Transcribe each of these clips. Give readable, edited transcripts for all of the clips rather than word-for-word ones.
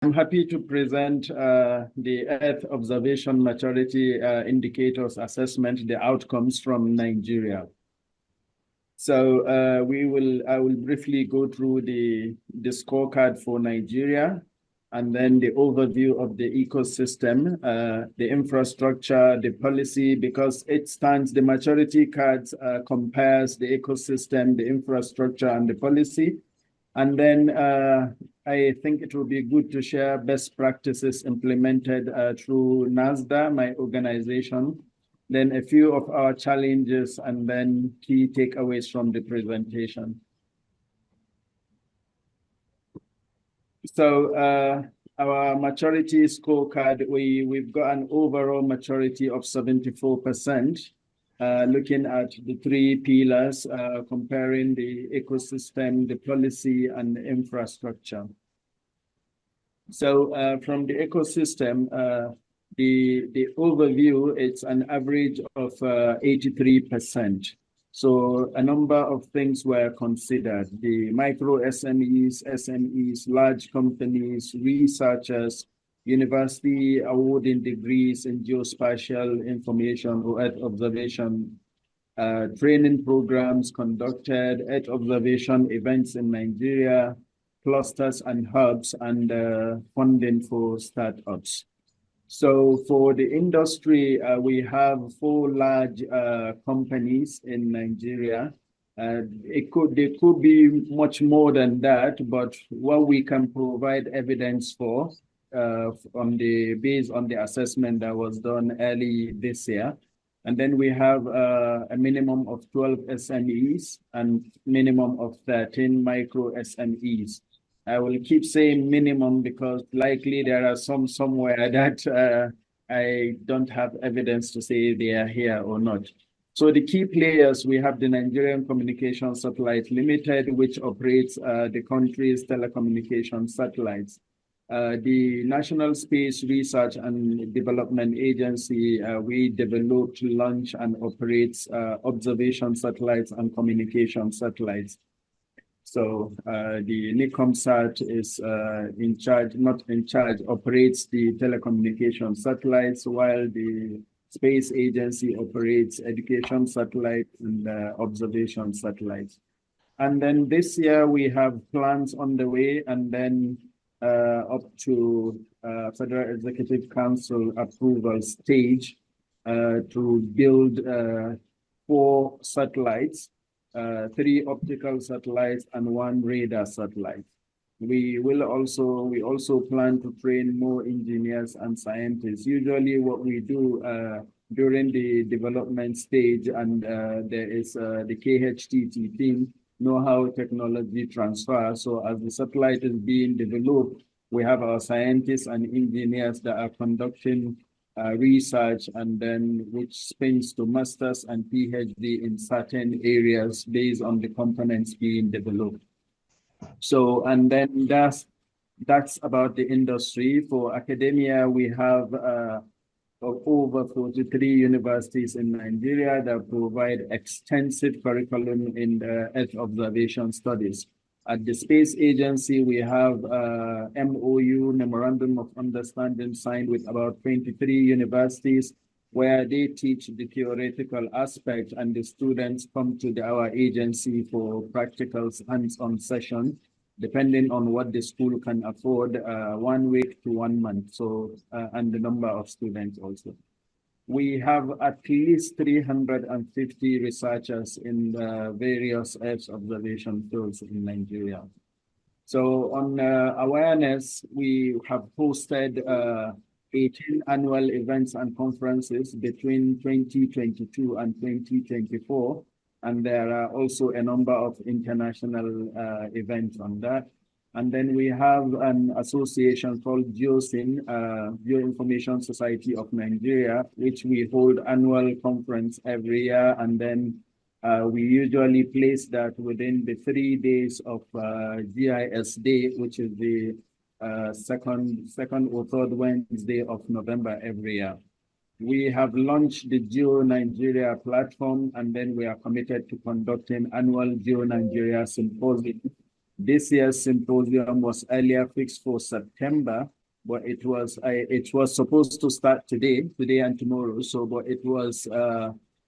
I'm happy to present the Earth Observation Maturity Indicators Assessment, the outcomes from Nigeria. So I will briefly go through the scorecard for Nigeria, and then the overview of the ecosystem, the infrastructure, the policy, because the maturity cards compares the ecosystem, the infrastructure, and the policy. And then I think it will be good to share best practices implemented through NASRDA, my organization, then a few of our challenges, and then key takeaways from the presentation. So our maturity scorecard, we've got an overall maturity of 74%. Looking at the three pillars, comparing the ecosystem, the policy, and the infrastructure. So from the ecosystem, the overview, it's an average of 83%. So a number of things were considered: the micro SMEs, SMEs, large companies, researchers, university awarding degrees in geospatial information or Earth observation, training programs conducted, Earth observation events in Nigeria, clusters and hubs, and funding for startups. So for the industry, we have 4 large companies in Nigeria. There could be much more than that, but what we can provide evidence for based on the assessment that was done early this year. And then we have a minimum of 12 SMEs and minimum of 13 micro SMEs. I will keep saying minimum because likely there are some somewhere that I don't have evidence to say they are here or not. So the key players, we have the Nigerian Communication Satellite Limited, which operates the country's telecommunication satellites. The National Space Research and Development Agency, we developed, launch, and operates observation satellites and communication satellites. So the NICOMSAT is in charge, not in charge, operates the telecommunication satellites, while the Space Agency operates education satellites and observation satellites. And then this year we have plans on the way, and then up to Federal Executive Council approval stage to build 4 satellites, 3 optical satellites and 1 radar satellite. We also plan to train more engineers and scientists. Usually what we do during the development stage, and there is the KHTT team, know-how technology transfer. So as the satellite is being developed, we have our scientists and engineers that are conducting research, and then which spins to masters and PhD in certain areas based on the components being developed. So, and then that's about the industry. For academia, we have over 43 universities in Nigeria that provide extensive curriculum in the Earth observation studies. At the Space Agency, we have MOU, Memorandum of Understanding, signed with about 23 universities, where they teach the theoretical aspect, and the students come to our agency for practical hands-on session, depending on what the school can afford, 1 week to 1 month. So, and the number of students also. We have at least 350 researchers in the various Earth observation fields in Nigeria. So on awareness, we have hosted 18 annual events and conferences between 2022 and 2024. And there are also a number of international events on that. And then we have an association called GeoSyn, Geoinformation Society of Nigeria, which we hold annual conference every year. And then we usually place that within the 3 days of GIS Day, which is the second or third Wednesday of November every year. We have launched the Geo Nigeria platform, and then we are committed to conducting annual Geo Nigeria Symposium This year's symposium was earlier fixed for September, but it was supposed to start today and tomorrow. So, but it was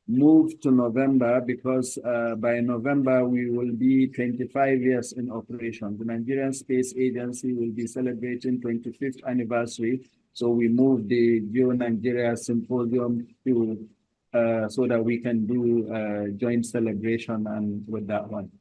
moved to November because by November we will be 25 years in operation. The Nigerian Space Agency will be celebrating 25th anniversary. So we moved the Geo Nigeria Symposium to so that we can do joint celebration and with that one.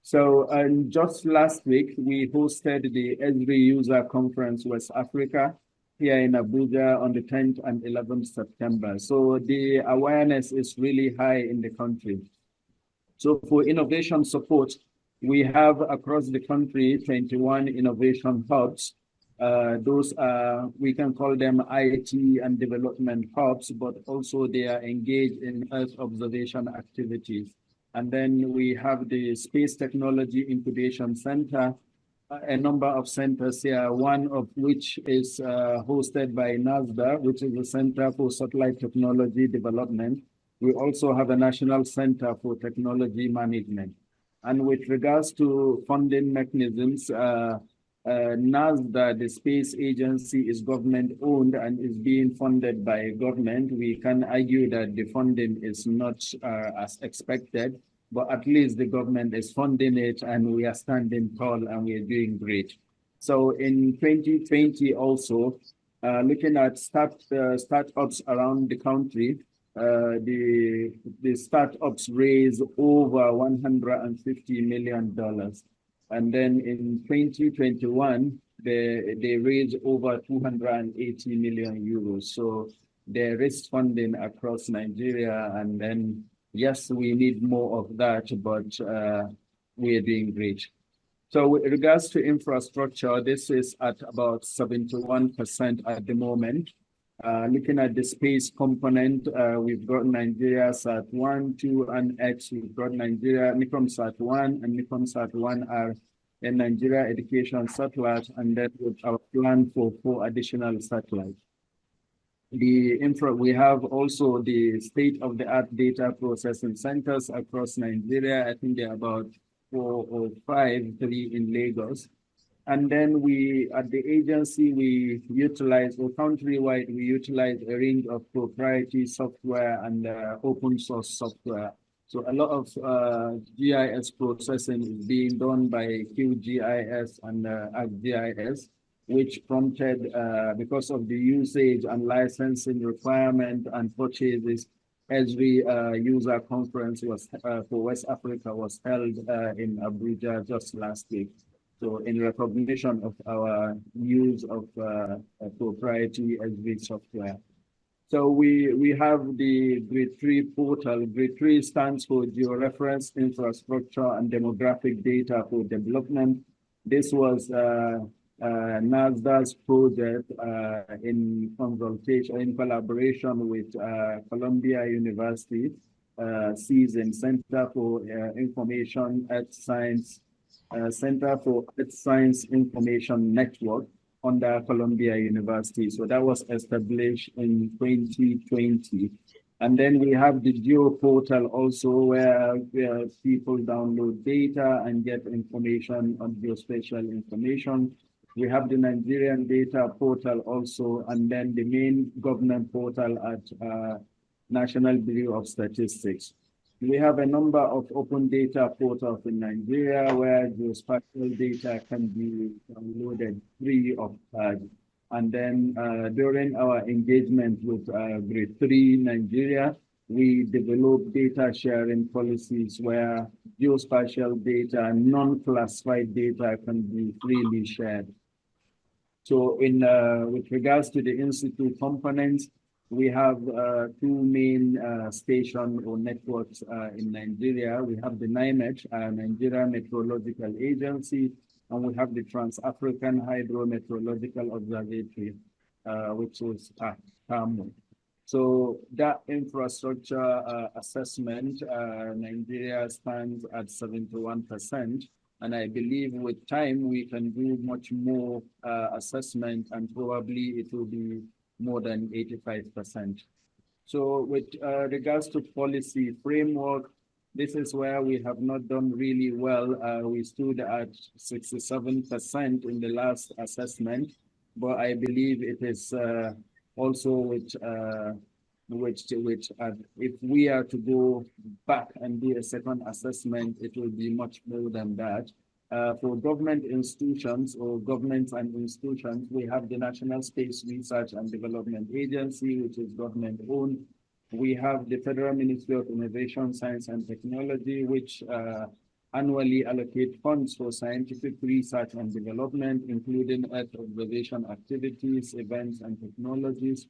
So just last week, we hosted the ESRI User Conference West Africa here in Abuja on the 10th and 11th September. So the awareness is really high in the country. So for innovation support, we have across the country 21 innovation hubs. Those are, we can call them IT and development hubs, but also they are engaged in Earth observation activities. And then we have the Space Technology Incubation Center, a number of centers here, one of which is hosted by NASRDA, which is the Center for Satellite Technology Development. We also have a National Center for Technology Management. And with regards to funding mechanisms, NASDRA, the space agency, is government-owned and is being funded by government. We can argue that the funding is not as expected, but at least the government is funding it and we are standing tall and we are doing great. So in 2020 also, looking at startups around the country, the startups raised over $150 million. And then in 2021, they raised over 280 million euros. So they raised funding across Nigeria. And then, yes, we need more of that, but we are doing great. So with regards to infrastructure, this is at about 71% at the moment. Looking at the space component, we've got Nigeria Sat-1, 2, and X. We've got Nigeria Nikon Sat-1 and Nikon Sat-1 are a Nigeria education satellite, and then with our plan for 4 additional satellites. We have also the state-of-the-art data processing centers across Nigeria. I think there are about 4 or 5, 3 in Lagos. And then we, at the agency, we utilize, or countrywide, we utilize a range of proprietary software and open source software. So a lot of GIS processing is being done by QGIS and ArcGIS, which prompted, because of the usage and licensing requirement and purchases, every user conference was for West Africa was held in Abuja just last week. So in recognition of our use of proprietary SB software. So we have the Grid 3 portal. Grid 3 stands for Georeference Infrastructure and Demographic Data for Development. This was NASDA's project in consultation, in collaboration with Columbia University, CISIN, Center for Information Earth Science, Center for Earth Science Information Network under Columbia University. So that was established in 2020. And then we have the Geo portal also where people download data and get information on geospatial information. We have the Nigerian data portal also, and then the main government portal at National Bureau of Statistics. We have a number of open data portals in Nigeria where geospatial data can be downloaded free of charge. And then during our engagement with Grid 3 Nigeria, we developed data sharing policies where geospatial data, non-classified data can be freely shared. So in with regards to the institute components, we have 2 main stations or networks in Nigeria. We have the NIMET, Nigeria Meteorological Agency, and we have the Trans-African Hydrometeorological Observatory, which is TAMO. So that infrastructure assessment, Nigeria stands at 71%. And I believe with time, we can do much more assessment, and probably it will be more than 85%. So with regards to policy framework, This is where we have not done really well. We stood at 67% in the last assessment, but I believe it is also if we are to go back and do a second assessment, it will be much more than that. For government institutions or governments and institutions, we have the National Space Research and Development Agency, which is government-owned. We have the Federal Ministry of Innovation, Science and Technology, which annually allocate funds for scientific research and development, including Earth observation activities, events, and technologies.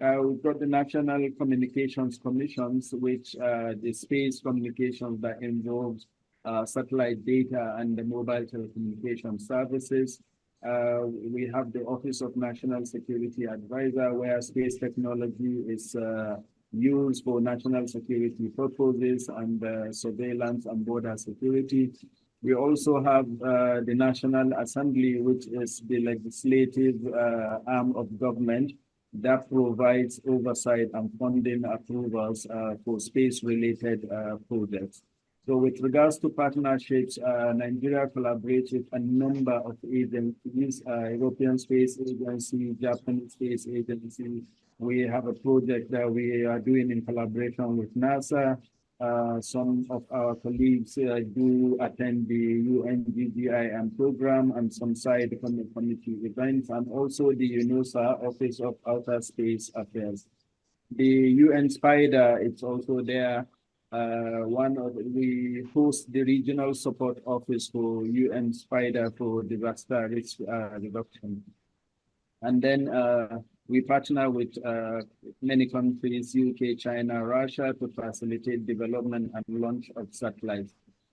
We've got the National Communications Commissions, which the space communications that involves satellite data and the mobile telecommunication services. We have the Office of National Security Advisor, where space technology is used for national security purposes and surveillance and border security. We also have the National Assembly, which is the legislative arm of government that provides oversight and funding approvals for space-related projects. So with regards to partnerships, Nigeria collaborates with a number of agencies, European Space Agency, Japanese Space Agency. We have a project that we are doing in collaboration with NASA. Some of our colleagues do attend the UNGGIM program and some side committee events, and also the UNOSA, Office of Outer Space Affairs. The UN SPIDER, it's also there. We host the regional support office for UN SPIDER for disaster risk reduction. And then we partner with many countries, UK, China, Russia, to facilitate development and launch of satellites.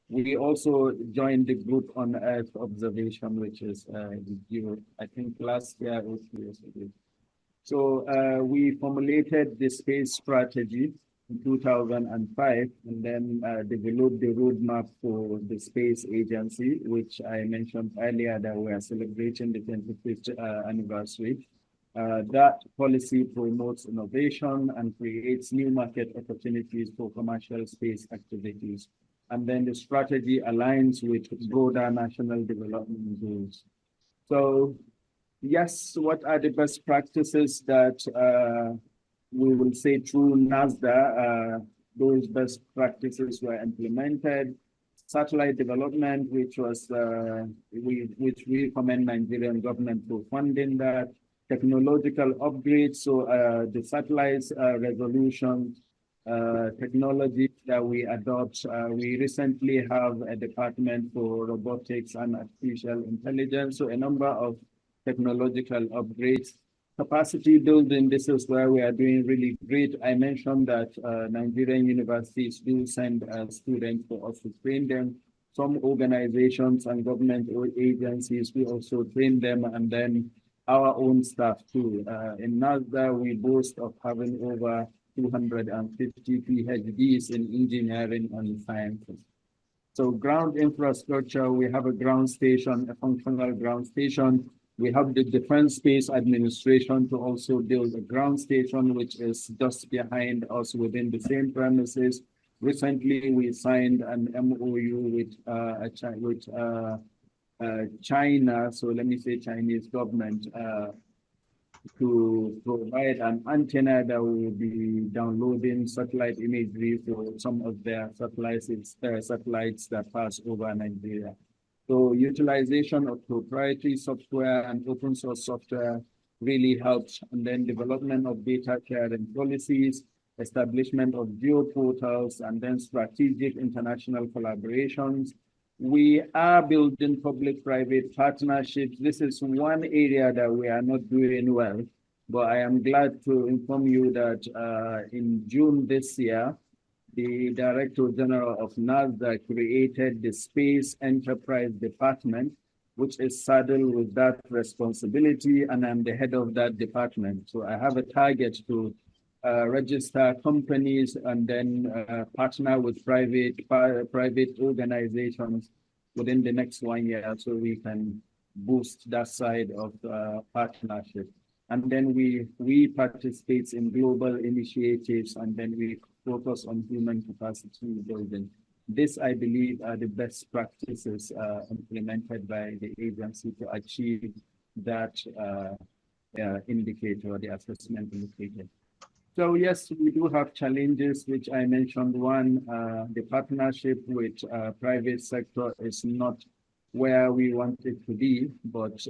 We also joined the group on Earth observation, which is I think last year or 2 years ago. So we formulated the space strategy in 2005, and then developed the roadmap for the space agency, which I mentioned earlier that we are celebrating the 25th anniversary. That policy promotes innovation and creates new market opportunities for commercial space activities. And then the strategy aligns with broader national development goals. So yes, what are the best practices that we will say through NASDRA, those best practices were implemented? Satellite development, which we commend Nigerian government for funding that. Technological upgrades, so the satellites resolution technology that we adopt. We recently have a department for robotics and artificial intelligence, so a number of technological upgrades. Capacity building, this is where we are doing really great. I mentioned that Nigerian universities do send students for us to train them. Some organizations and government agencies, we also train them, and then our own staff too. In NASDRA, we boast of having over 250 PhDs in engineering and sciences. So ground infrastructure, we have a ground station, a functional ground station. We have the Defense Space Administration to also build a ground station, which is just behind us within the same premises. Recently, we signed an MOU with China, so let me say Chinese government, to provide an antenna that will be downloading satellite imagery for some of their satellites that pass over Nigeria. So utilization of proprietary software and open source software really helps, and then development of data sharing policies, establishment of geoportals, and then strategic international collaborations. We are building public-private partnerships. This is one area that we are not doing well, but I am glad to inform you that in June this year, the Director General of NASDRA created the Space Enterprise Department, which is saddled with that responsibility, and I'm the head of that department. So I have a target to register companies and then partner with private organizations within the next 1 year, so we can boost that side of partnership. And then we participate in global initiatives, and then we focus on human capacity building. This, I believe, are the best practices implemented by the agency to achieve that indicator, the assessment indicator. So yes, we do have challenges, which I mentioned. One, the partnership with private sector is not where we want it to be, but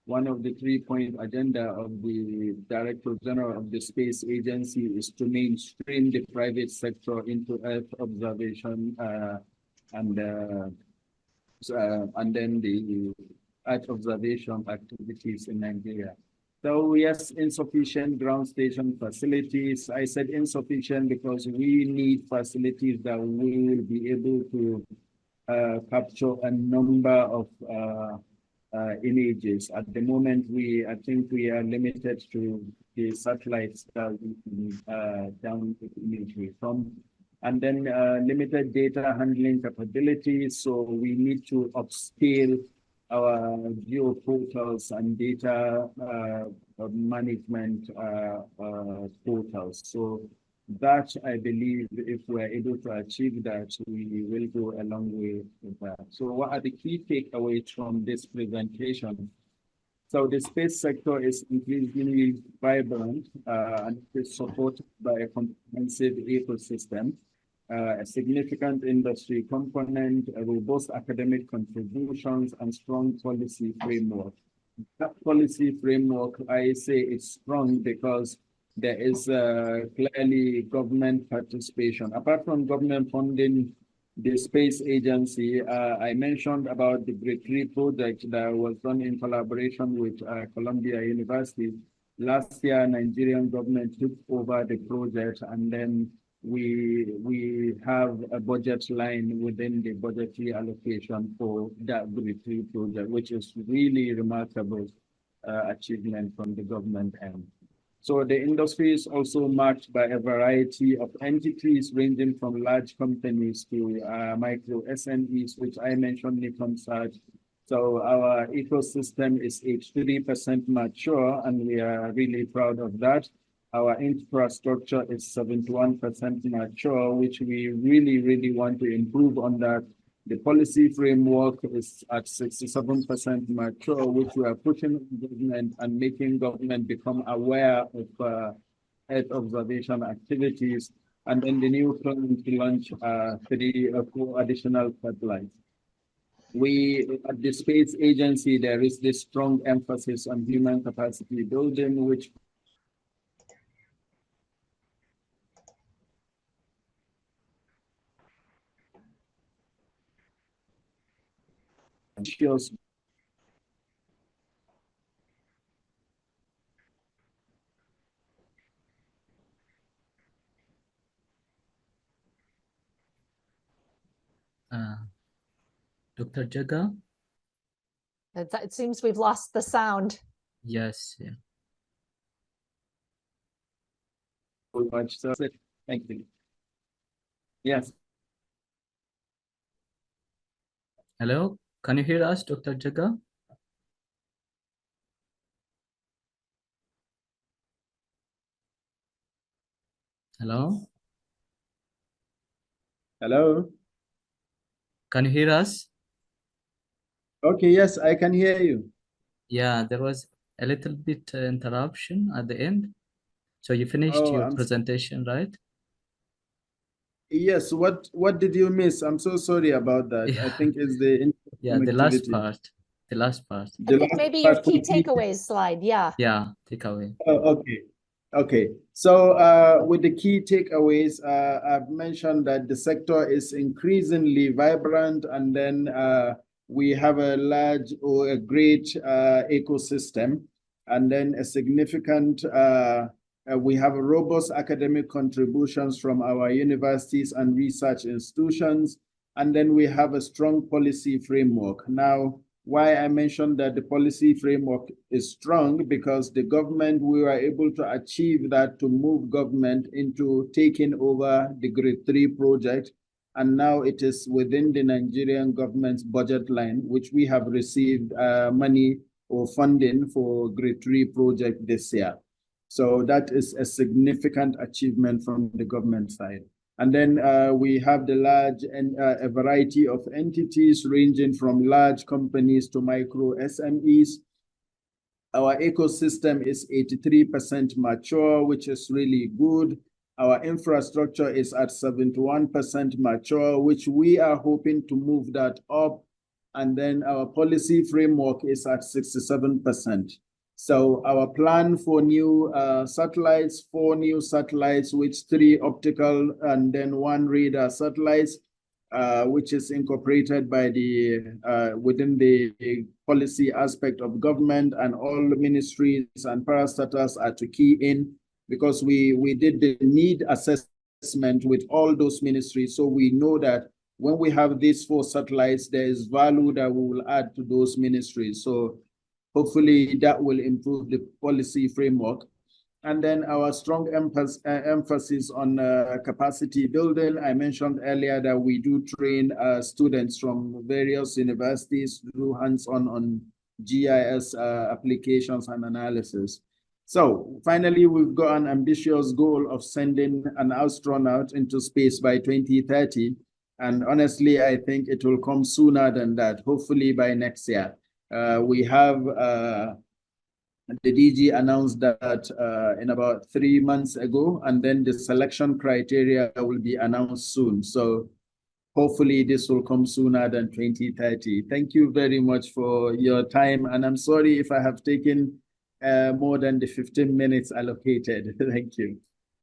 one of the 3-point agenda of the Director General of the Space Agency is to mainstream the private sector into Earth observation and then the Earth observation activities in Nigeria. So yes, insufficient ground station facilities. I said insufficient because we need facilities that will be able to capture a number of images. At the moment, I think we are limited to the satellites that we can down imagery from, and then limited data handling capabilities. So we need to upscale our geo portals and data management portals. So that, I believe, if we're able to achieve that, we will go a long way with that. So what are the key takeaways from this presentation? So the space sector is increasingly vibrant and is supported by a comprehensive ecosystem, a significant industry component, a robust academic contributions, and strong policy framework. That policy framework, I say it's strong because there is clearly government participation. Apart from government funding the space agency, I mentioned about the Grade 3 project that was done in collaboration with Columbia University. Last year, Nigerian government took over the project, and then we have a budget line within the budgetary allocation for that Grade 3 project, which is really remarkable achievement from the government end. So the industry is also marked by a variety of entities ranging from large companies to micro SMEs, which I mentioned Nikomsat. So our ecosystem is 83% mature, and we are really proud of that. Our infrastructure is 71% mature, which we really want to improve on that. The policy framework is at 67% mature, which we are pushing government and making government become aware of Earth observation activities. And then the new plan to launch 3 or 4 additional satellites. At the space agency, there is this strong emphasis on human capacity building, which ensures Dr. Jega? It seems we've lost the sound. Yes. Yeah. much. So thank you. Yes. Hello, can you hear us, Dr. Jega? Hello? Hello? Can you hear us? Okay, yes, I can hear you. Yeah, there was a little bit interruption at the end. So you finished your presentation, right? Yes, what did you miss? I'm so sorry about that. Yeah. I think it's the the last part. The last part. I think maybe your key takeaways slide, yeah. Yeah, takeaway. Oh, okay. So with the key takeaways, I've mentioned that the sector is increasingly vibrant, and then we have a large or a great ecosystem, and then a significant we have a robust academic contributions from our universities and research institutions, and then we have a strong policy framework. Now, why I mentioned that the policy framework is strong, because the government, we were able to achieve that, to move government into taking over the Grade 3 project. And now it is within the Nigerian government's budget line, which we have received money or funding for Grade 3 project this year. So that is a significant achievement from the government side. And then we have the large and a variety of entities ranging from large companies to micro SMEs. Our ecosystem is 83% mature, which is really good. Our infrastructure is at 71% mature, which we are hoping to move that up. And then our policy framework is at 67%. So our plan for new satellites, 4 new satellites, which 3 optical and then 1 radar satellites, which is incorporated by the within the policy aspect of government, and all ministries and parastatals are to key in, because we did the need assessment with all those ministries. So we know that when we have these 4 satellites, there is value that we will add to those ministries. So hopefully that will improve the policy framework. And then our strong emphasis on capacity building. I mentioned earlier that we do train students from various universities to do hands-on on GIS applications and analysis. So finally, we've got an ambitious goal of sending an astronaut into space by 2030. And honestly, I think it will come sooner than that, hopefully by next year. We have the DG announced that in about 3 months ago, and then the selection criteria will be announced soon. So hopefully this will come sooner than 2030. Thank you very much for your time. And I'm sorry if I have taken more than the 15 minutes allocated. Thank you.